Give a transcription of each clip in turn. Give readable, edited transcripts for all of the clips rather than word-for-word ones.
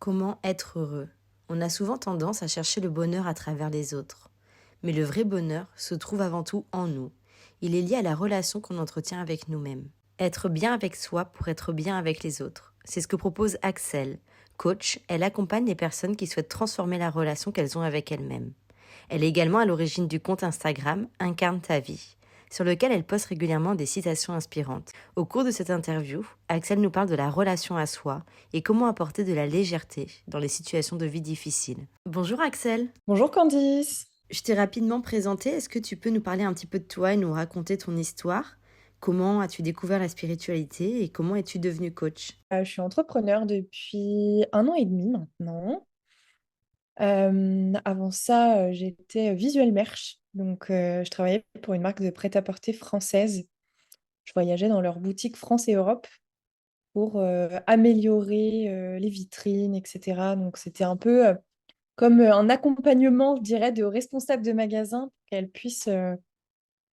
Comment être heureux? On a souvent tendance à chercher le bonheur à travers les autres. Mais le vrai bonheur se trouve avant tout en nous. Il est lié à la relation qu'on entretient avec nous-mêmes. Être bien avec soi pour être bien avec les autres. C'est ce que propose Axel. Coach, elle accompagne les personnes qui souhaitent transformer la relation qu'elles ont avec elles-mêmes. Elle est également à l'origine du compte Instagram Incarne ta vie, sur lequel elle poste régulièrement des citations inspirantes. Au cours de cette interview, Axel nous parle de la relation à soi et comment apporter de la légèreté dans les situations de vie difficiles. Bonjour Axel, Bonjour Candice. je t'ai rapidement présenté, est-ce que tu peux nous parler un petit peu de toi et nous raconter ton histoire? Comment as-tu découvert la spiritualité et comment es-tu devenu coach? Je suis entrepreneur depuis 1 an et demi maintenant. Avant ça, j'étais visuel merch. Donc, je travaillais pour une marque de prêt-à-porter française. Je voyageais dans leurs boutiques France et Europe pour améliorer les vitrines, etc. Donc, c'était un peu comme un accompagnement, je dirais, de responsables de magasins pour qu'elles puissent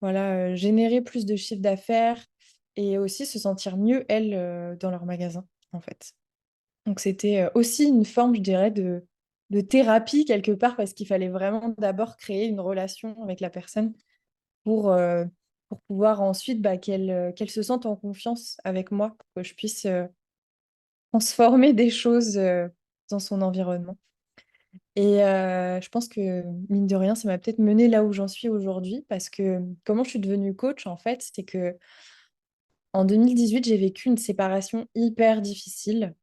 voilà, générer plus de chiffre d'affaires et aussi se sentir mieux, elles, dans leur magasin, en fait. Donc c'était aussi une forme, je dirais, de thérapie quelque part, parce qu'il fallait vraiment d'abord créer une relation avec la personne pour, euh, pour pouvoir ensuite qu'elle se sente en confiance avec moi, pour que je puisse transformer des choses dans son environnement. Et je pense que, mine de rien, ça m'a peut-être mené là où j'en suis aujourd'hui, parce que comment je suis devenue coach, en fait, c'est que en 2018, j'ai vécu une séparation hyper difficile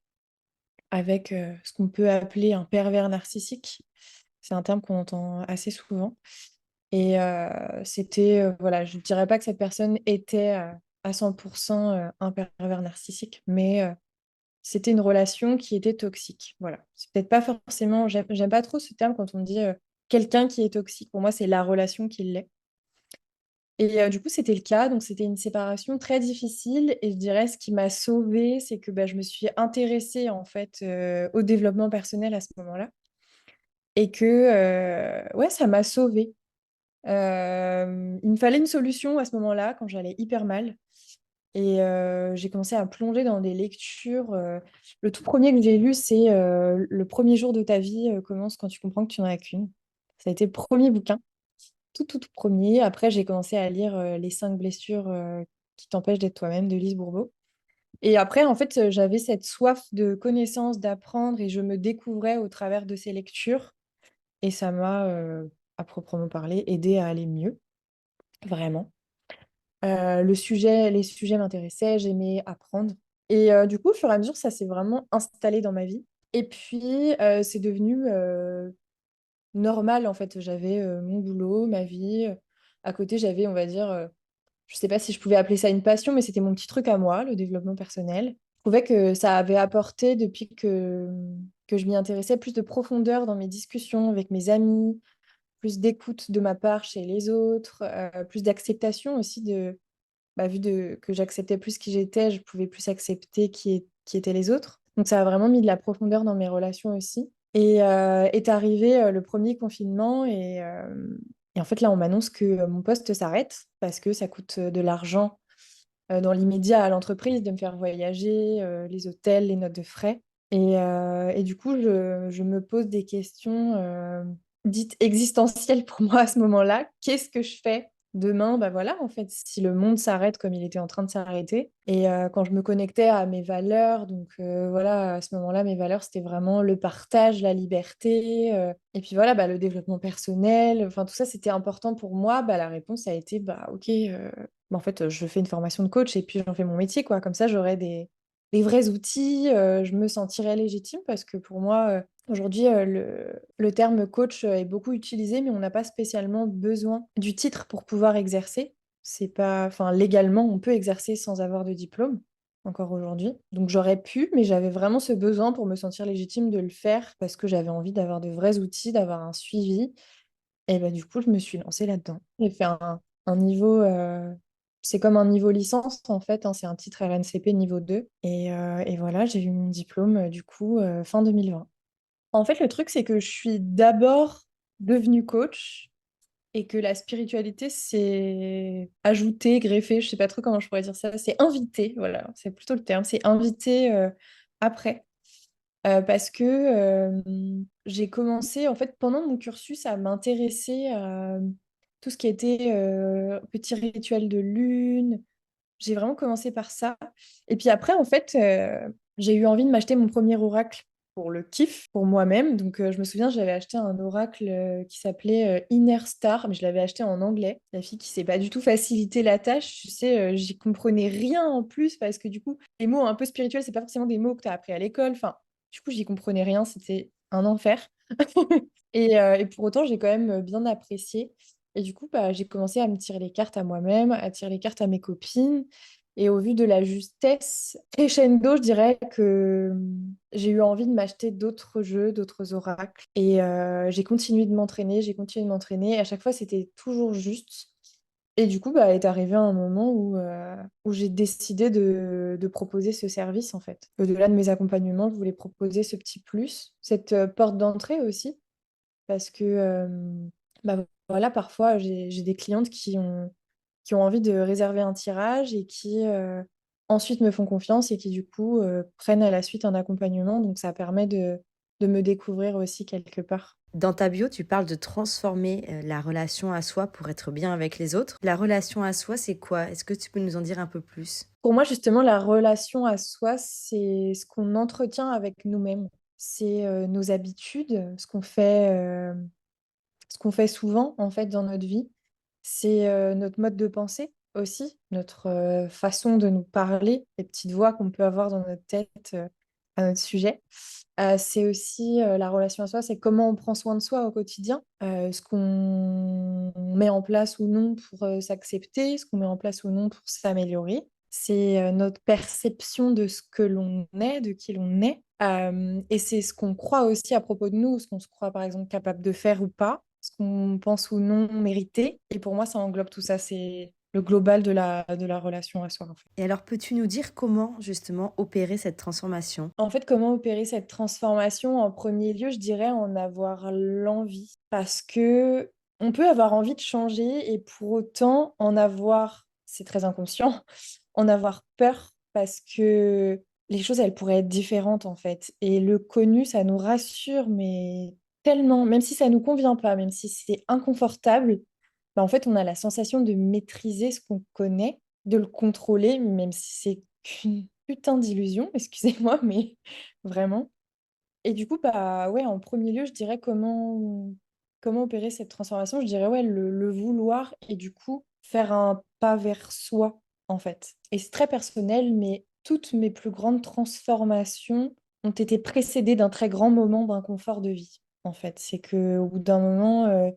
avec ce qu'on peut appeler un pervers narcissique. C'est un terme qu'on entend assez souvent. Et c'était, voilà, je ne dirais pas que cette personne était à 100% un pervers narcissique, mais c'était une relation qui était toxique. Voilà. C'est peut-être pas forcément, j'aime pas trop ce terme quand on dit quelqu'un qui est toxique. Pour moi, c'est la relation qui l'est. Et du coup, c'était le cas. Donc, c'était une séparation très difficile. Et je dirais, ce qui m'a sauvée, c'est que bah, je me suis intéressée, en fait, au développement personnel à ce moment-là. Et que, ouais, ça m'a sauvée. Il me fallait une solution à ce moment-là, quand j'allais hyper mal. Et j'ai commencé à plonger dans des lectures. Le tout premier que j'ai lu, c'est Le premier jour de ta vie commence quand tu comprends que tu n'en as qu'une. Ça a été le premier bouquin, tout premier. Après, j'ai commencé à lire Les 5 blessures qui t'empêchent d'être toi-même de Lise Bourbeau. Et après, en fait, j'avais cette soif de connaissance, d'apprendre, et je me découvrais au travers de ces lectures. Et ça m'a, à proprement parler, aidé à aller mieux, vraiment. Les sujets m'intéressaient, j'aimais apprendre. Et du coup, au fur et à mesure, ça s'est vraiment installé dans ma vie. Et puis, c'est devenu normal, en fait. J'avais mon boulot, ma vie. À côté, j'avais, on va dire, je sais pas si je pouvais appeler ça une passion, mais c'était mon petit truc à moi, le développement personnel. Je trouvais que ça avait apporté, depuis que je m'y intéressais, plus de profondeur dans mes discussions avec mes amis, plus d'écoute de ma part chez les autres, plus d'acceptation aussi bah, que j'acceptais plus qui j'étais, je pouvais plus accepter qui étaient les autres. Donc ça a vraiment mis de la profondeur dans mes relations aussi. Et est arrivé le premier confinement, et en fait là on m'annonce que mon poste s'arrête parce que ça coûte de l'argent dans l'immédiat à l'entreprise de me faire voyager, les hôtels, les notes de frais. Et du coup je me pose des questions dites existentielles pour moi à ce moment-là. Qu'est-ce que je fais demain? Bah voilà, en fait, si le monde s'arrête comme il était en train de s'arrêter. Et quand je me connectais à mes valeurs, donc voilà, à ce moment-là, mes valeurs, c'était vraiment le partage, la liberté, et puis voilà, bah, le développement personnel, enfin tout ça, c'était important pour moi. Bah, la réponse a été, bah ok, bah, en fait, je fais une formation de coach et puis j'en fais mon métier, quoi. Comme ça, j'aurai des vrais outils, je me sentirai légitime, parce que pour moi, aujourd'hui, le terme coach est beaucoup utilisé, mais on n'a pas spécialement besoin du titre pour pouvoir exercer. C'est pas, enfin, légalement, on peut exercer sans avoir de diplôme, encore aujourd'hui. Donc j'aurais pu, mais j'avais vraiment ce besoin pour me sentir légitime de le faire, parce que j'avais envie d'avoir de vrais outils, d'avoir un suivi. Et bah, du coup, je me suis lancée là-dedans. J'ai fait un niveau, c'est comme un niveau licence en fait, hein, c'est un titre RNCP niveau 2. Et voilà, j'ai eu mon diplôme du coup fin 2020. En fait, le truc, c'est que je suis d'abord devenue coach, et que la spiritualité s'est ajoutée, greffée, je sais pas trop comment je pourrais dire ça, c'est invité, voilà, c'est plutôt le terme, c'est invité après. parce que j'ai commencé, en fait, pendant mon cursus, à m'intéresser à tout ce qui était petits rituels de lune. J'ai vraiment commencé par ça. Et puis après, en fait, j'ai eu envie de m'acheter mon premier oracle pour le kiff, pour moi-même. Donc, je me souviens, j'avais acheté un oracle qui s'appelait Inner Star, mais je l'avais acheté en anglais. La fille qui s'est pas du tout facilité la tâche, tu sais, j'y comprenais rien en plus parce que du coup, les mots un peu spirituels, c'est pas forcément des mots que tu as appris à l'école. Enfin, du coup, j'y comprenais rien, c'était un enfer. Et pour autant, j'ai quand même bien apprécié. Et du coup, bah, j'ai commencé à me tirer les cartes à moi-même, à tirer les cartes à mes copines. Et au vu de la justesse crescendo, je dirais que j'ai eu envie de m'acheter d'autres jeux, d'autres oracles. Et j'ai continué de m'entraîner, j'ai continué de m'entraîner. Et à chaque fois, c'était toujours juste. Et du coup, bah, est arrivé un moment où j'ai décidé de proposer ce service, en fait. Au-delà de mes accompagnements, je voulais proposer ce petit plus, cette porte d'entrée aussi. Parce que bah, voilà, parfois, j'ai des clientes qui ont envie de réserver un tirage et qui ensuite me font confiance et qui du coup prennent à la suite un accompagnement. Donc ça permet de me découvrir aussi quelque part. Dans ta bio, tu parles de transformer la relation à soi pour être bien avec les autres. La relation à soi, c'est quoi? Est-ce que tu peux nous en dire un peu plus? Pour moi, justement, la relation à soi, c'est ce qu'on entretient avec nous-mêmes. C'est nos habitudes, ce qu'on fait souvent en fait dans notre vie. C'est notre mode de pensée aussi, notre façon de nous parler, les petites voix qu'on peut avoir dans notre tête à notre sujet. C'est aussi la relation à soi, c'est comment on prend soin de soi au quotidien, ce qu'on met en place ou non pour s'accepter, ce qu'on met en place ou non pour s'améliorer. C'est notre perception de ce que l'on est, de qui l'on est. Et c'est ce qu'on croit aussi à propos de nous, ce qu'on se croit par exemple capable de faire ou pas, ce qu'on pense ou non mériter. Et pour moi, ça englobe tout ça. C'est le global de la relation à soi, en fait. Et alors, peux-tu nous dire comment justement opérer cette transformation? En fait, comment opérer cette transformation? En premier lieu, je dirais en avoir l'envie. Parce que on peut avoir envie de changer et pour autant en avoir, c'est très inconscient, en avoir peur parce que les choses, elles pourraient être différentes en fait. Et le connu, ça nous rassure, mais tellement, même si ça nous convient pas, même si c'est inconfortable, bah, en fait, on a la sensation de maîtriser ce qu'on connaît, de le contrôler, même si c'est qu'une putain d'illusion, excusez-moi, mais vraiment. Et du coup, bah ouais, en premier lieu, je dirais comment opérer cette transformation. Je dirais ouais, le vouloir et du coup, faire un pas vers soi, en fait. Et c'est très personnel, mais toutes mes plus grandes transformations ont été précédées d'un très grand moment d'inconfort de vie, en fait. C'est que au bout d'un moment,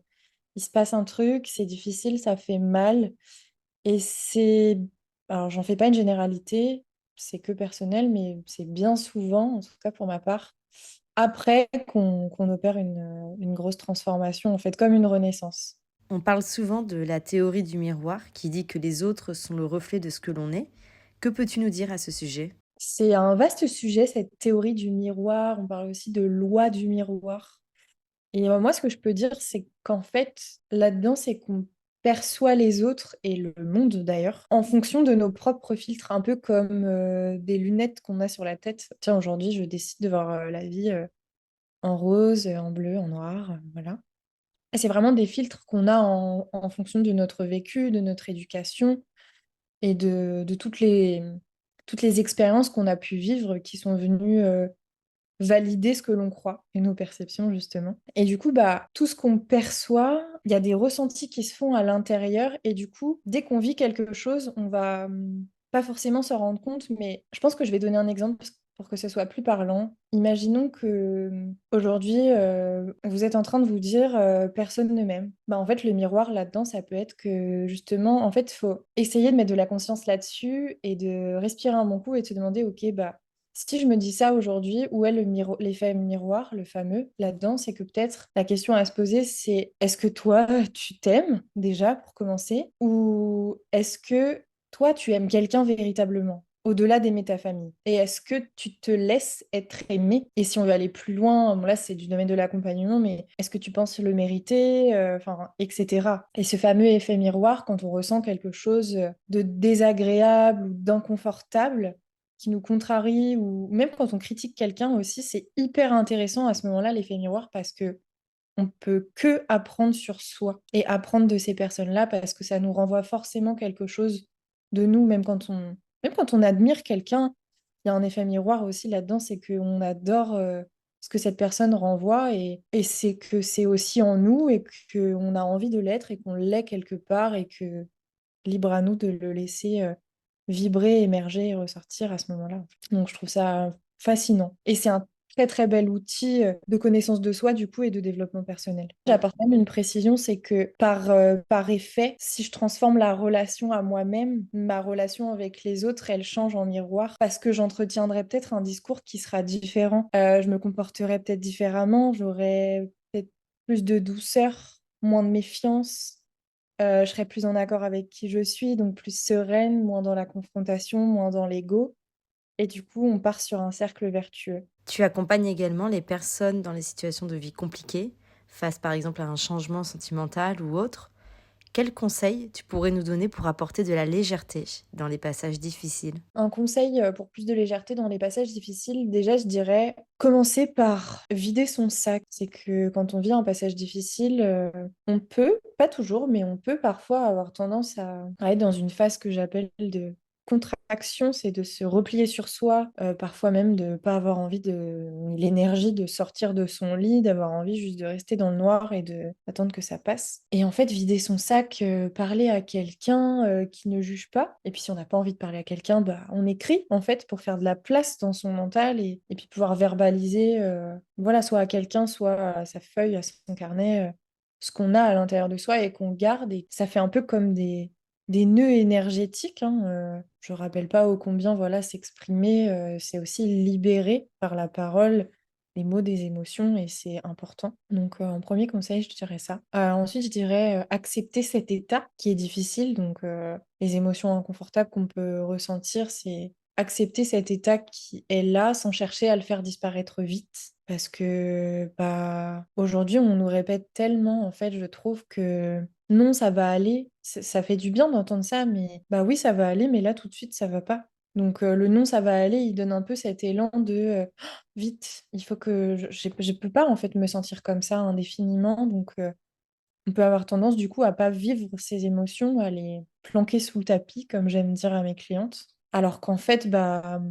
il se passe un truc, c'est difficile, ça fait mal. Et c'est... Alors, j'en fais pas une généralité, c'est que personnel, mais c'est bien souvent, en tout cas pour ma part, après qu'on opère une grosse transformation, en fait, comme une renaissance. On parle souvent de la théorie du miroir qui dit que les autres sont le reflet de ce que l'on est. Que peux-tu nous dire à ce sujet? C'est un vaste sujet, cette théorie du miroir. On parle aussi de loi du miroir. Et moi, ce que je peux dire, c'est qu'en fait, là-dedans, c'est qu'on perçoit les autres et le monde d'ailleurs en fonction de nos propres filtres, un peu comme des lunettes qu'on a sur la tête. Tiens, aujourd'hui, je décide de voir la vie en rose, en bleu, en noir, voilà. Et c'est vraiment des filtres qu'on a en fonction de notre vécu, de notre éducation et de toutes les expériences qu'on a pu vivre qui sont venues valider ce que l'on croit et nos perceptions, justement. Et du coup, bah, tout ce qu'on perçoit, il y a des ressentis qui se font à l'intérieur. Et du coup, dès qu'on vit quelque chose, on va pas forcément s'en rendre compte. Mais je pense que je vais donner un exemple pour que ce soit plus parlant. Imaginons que aujourd'hui, vous êtes en train de vous dire personne ne m'aime. Bah, en fait, le miroir là-dedans, ça peut être que justement, en fait, il faut essayer de mettre de la conscience là-dessus et de respirer un bon coup et de se demander, ok, bah, si je me dis ça aujourd'hui, où est l'effet miroir, le fameux, là-dedans, c'est que peut-être la question à se poser, c'est est-ce que toi, tu t'aimes déjà pour commencer, ou est-ce que toi, tu aimes quelqu'un véritablement, au-delà d'aimer ta famille? Et est-ce que tu te laisses être aimé? Et si on veut aller plus loin, bon là, c'est du domaine de l'accompagnement, mais est-ce que tu penses le mériter, enfin, etc. Et ce fameux effet miroir, quand on ressent quelque chose de désagréable ou d'inconfortable, qui nous contrarient, ou même quand on critique quelqu'un aussi, c'est hyper intéressant à ce moment-là, l'effet miroir, parce que on peut que apprendre sur soi et apprendre de ces personnes-là parce que ça nous renvoie forcément quelque chose de nous, même quand on admire quelqu'un, il y a un effet miroir aussi là-dedans, c'est qu'on adore ce que cette personne renvoie et c'est que c'est aussi en nous et qu'on a envie de l'être et qu'on l'est quelque part et que libre à nous de le laisser vibrer, émerger et ressortir à ce moment-là. Donc je trouve ça fascinant. Et c'est un très très bel outil de connaissance de soi du coup et de développement personnel. J'apporte même une précision, c'est que par effet, si je transforme la relation à moi-même, ma relation avec les autres, elle change en miroir parce que j'entretiendrai peut-être un discours qui sera différent. Je me comporterai peut-être différemment, j'aurai peut-être plus de douceur, moins de méfiance. Je serai plus en accord avec qui je suis, donc plus sereine, moins dans la confrontation, moins dans l'ego. Et du coup, on part sur un cercle vertueux. Tu accompagnes également les personnes dans les situations de vie compliquées, face par exemple à un changement sentimental ou autre. Quels conseils tu pourrais nous donner pour apporter de la légèreté dans les passages difficiles? Un conseil pour plus de légèreté dans les passages difficiles, déjà, je dirais commencer par vider son sac. C'est que quand on vit un passage difficile, on peut, pas toujours, mais on peut parfois avoir tendance à être dans une phase que j'appelle de contraction, c'est de se replier sur soi, parfois même de pas avoir envie de l'énergie de sortir de son lit, d'avoir envie juste de rester dans le noir et de attendre que ça passe. Et en fait, vider son sac, parler à quelqu'un qui ne juge pas. Et puis si on n'a pas envie de parler à quelqu'un, bah, on écrit en fait pour faire de la place dans son mental et puis pouvoir verbaliser, voilà, soit à quelqu'un, soit à sa feuille, à son carnet, ce qu'on a à l'intérieur de soi et qu'on garde. Et ça fait un peu comme des nœuds énergétiques, hein. Je rappelle pas ô combien voilà, s'exprimer, c'est aussi libérer par la parole les mots des émotions et c'est important. Donc en premier conseil, je dirais ça. Ensuite, je dirais accepter cet état qui est difficile. Donc les émotions inconfortables qu'on peut ressentir, c'est accepter cet état qui est là sans chercher à le faire disparaître vite. Parce que bah, aujourd'hui, on nous répète tellement, en fait, je trouve que non, ça va aller. Ça fait du bien d'entendre ça, mais bah oui, ça va aller, mais là, tout de suite, ça va pas. Donc le non, ça va aller, il donne un peu cet élan de vite, il faut que je peux pas en fait me sentir comme ça indéfiniment. Donc on peut avoir tendance du coup à pas vivre ces émotions, à les planquer sous le tapis, comme j'aime dire à mes clientes. Alors qu'en fait, bah,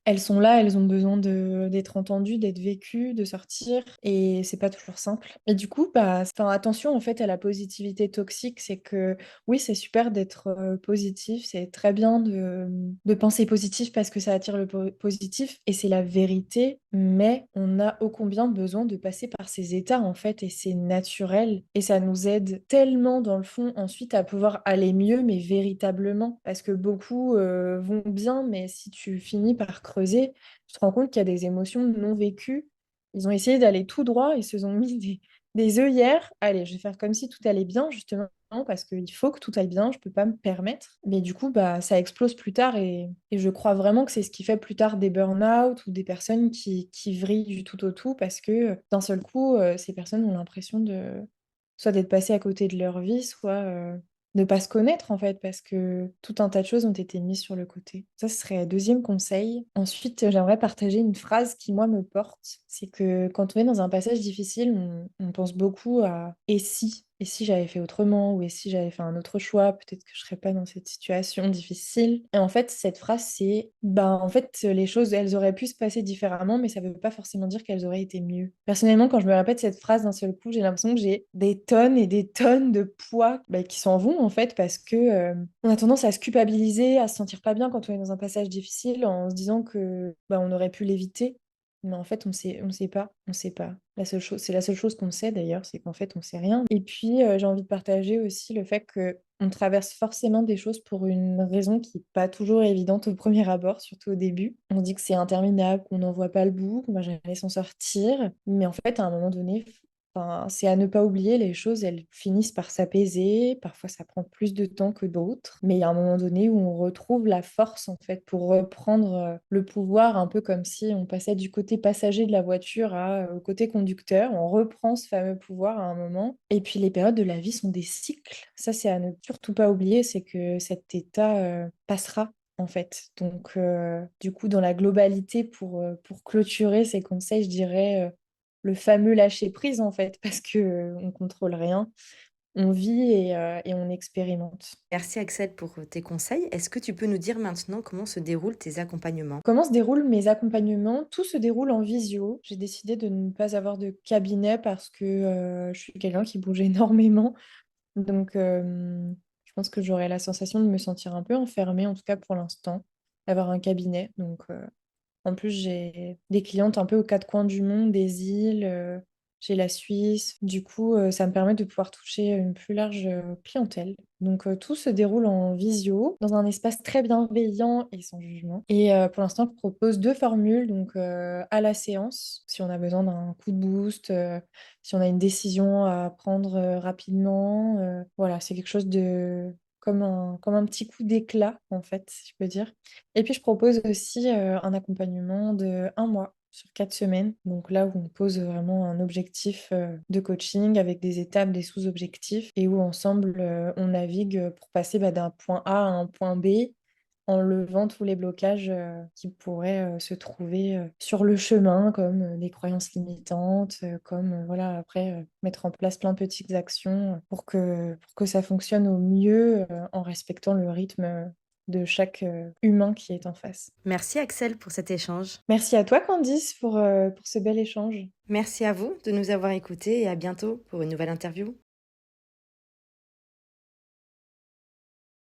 elles sont là, elles ont besoin d'être entendues, d'être vécues, de sortir, et c'est pas toujours simple. Et du coup, bah, enfin, attention en fait à la positivité toxique, c'est que oui, c'est super d'être positif, c'est très bien de penser positif parce que ça attire le positif, et c'est la vérité, mais on a ô combien besoin de passer par ces états en fait, et c'est naturel, et ça nous aide tellement dans le fond ensuite à pouvoir aller mieux, mais véritablement, parce que beaucoup vont bien, mais si tu finis par creuser, tu te rends compte qu'il y a des émotions non vécues. Ils ont essayé d'aller tout droit, ils se sont mis des œillères. Allez, je vais faire comme si tout allait bien, justement, parce qu'il faut que tout aille bien, je peux pas me permettre. Mais du coup, bah, ça explose plus tard, et je crois vraiment que c'est ce qui fait plus tard des burn-out ou des personnes qui vrillent du tout au tout, parce que d'un seul coup, ces personnes ont l'impression de soit d'être passées à côté de leur vie, soit ne pas se connaître en fait, parce que tout un tas de choses ont été mises sur le côté. Ça, ce serait un deuxième conseil. Ensuite, j'aimerais partager une phrase qui, moi, me porte. C'est que quand on est dans un passage difficile, on pense beaucoup à «et si?» Et si j'avais fait autrement, ou et si j'avais fait un autre choix, peut-être que je serais pas dans cette situation difficile. Et en fait, cette phrase, c'est, ben, en fait, les choses, elles auraient pu se passer différemment, mais ça veut pas forcément dire qu'elles auraient été mieux. Personnellement, quand je me répète cette phrase d'un seul coup, j'ai l'impression que j'ai des tonnes et des tonnes de poids bah, qui s'en vont, en fait, parce que on a tendance à se culpabiliser, à se sentir pas bien quand on est dans un passage difficile, en se disant que bah, on aurait pu l'éviter. Mais en fait, on sait pas, on sait pas. La seule chose, c'est la seule chose qu'on sait d'ailleurs, c'est qu'en fait, on sait rien. Et puis, j'ai envie de partager aussi le fait que on traverse forcément des choses pour une raison qui n'est pas toujours évidente au premier abord, surtout au début. On dit que c'est interminable, qu'on n'en voit pas le bout, qu'on va jamais s'en sortir. Mais en fait, à un moment donné, enfin, c'est à ne pas oublier, les choses, elles finissent par s'apaiser. Parfois, ça prend plus de temps que d'autres. Mais il y a un moment donné où on retrouve la force, en fait, pour reprendre le pouvoir, un peu comme si on passait du côté passager de la voiture au côté conducteur. On reprend ce fameux pouvoir à un moment. Et puis, les périodes de la vie sont des cycles. Ça, c'est à ne surtout pas oublier, c'est que cet état passera. en fait. Donc, du coup, dans la globalité, pour clôturer ces conseils, je dirais le fameux lâcher prise, en fait, parce que on contrôle rien, on vit et on expérimente. Merci Axel pour tes conseils. Est-ce que tu peux nous dire maintenant comment se déroulent tes accompagnements? Comment se déroulent mes accompagnements? Tout se déroule en visio. J'ai décidé de ne pas avoir de cabinet parce que je suis quelqu'un qui bouge énormément. Donc, je pense que j'aurais la sensation de me sentir un peu enfermée, en tout cas pour l'instant, d'avoir un cabinet. Donc, en plus, j'ai des clientes un peu aux quatre coins du monde, des îles, j'ai la Suisse. Du coup, ça me permet de pouvoir toucher une plus large clientèle. Donc, tout se déroule en visio, dans un espace très bienveillant et sans jugement. Et pour l'instant, je propose deux formules, donc à la séance, si on a besoin d'un coup de boost, si on a une décision à prendre rapidement. Voilà, c'est quelque chose de comme un petit coup d'éclat, en fait, si je peux dire. Et puis, je propose aussi un accompagnement de 1 mois sur 4 semaines. Donc là où on pose vraiment un objectif de coaching avec des étapes, des sous-objectifs et où ensemble, on navigue pour passer d'un point A à un point B en levant tous les blocages qui pourraient se trouver sur le chemin, comme des croyances limitantes, comme voilà, après, mettre en place plein de petites actions pour que ça fonctionne au mieux en respectant le rythme de chaque humain qui est en face. Merci Axel pour cet échange. Merci à toi, Candice, pour ce bel échange. Merci à vous de nous avoir écoutés et à bientôt pour une nouvelle interview.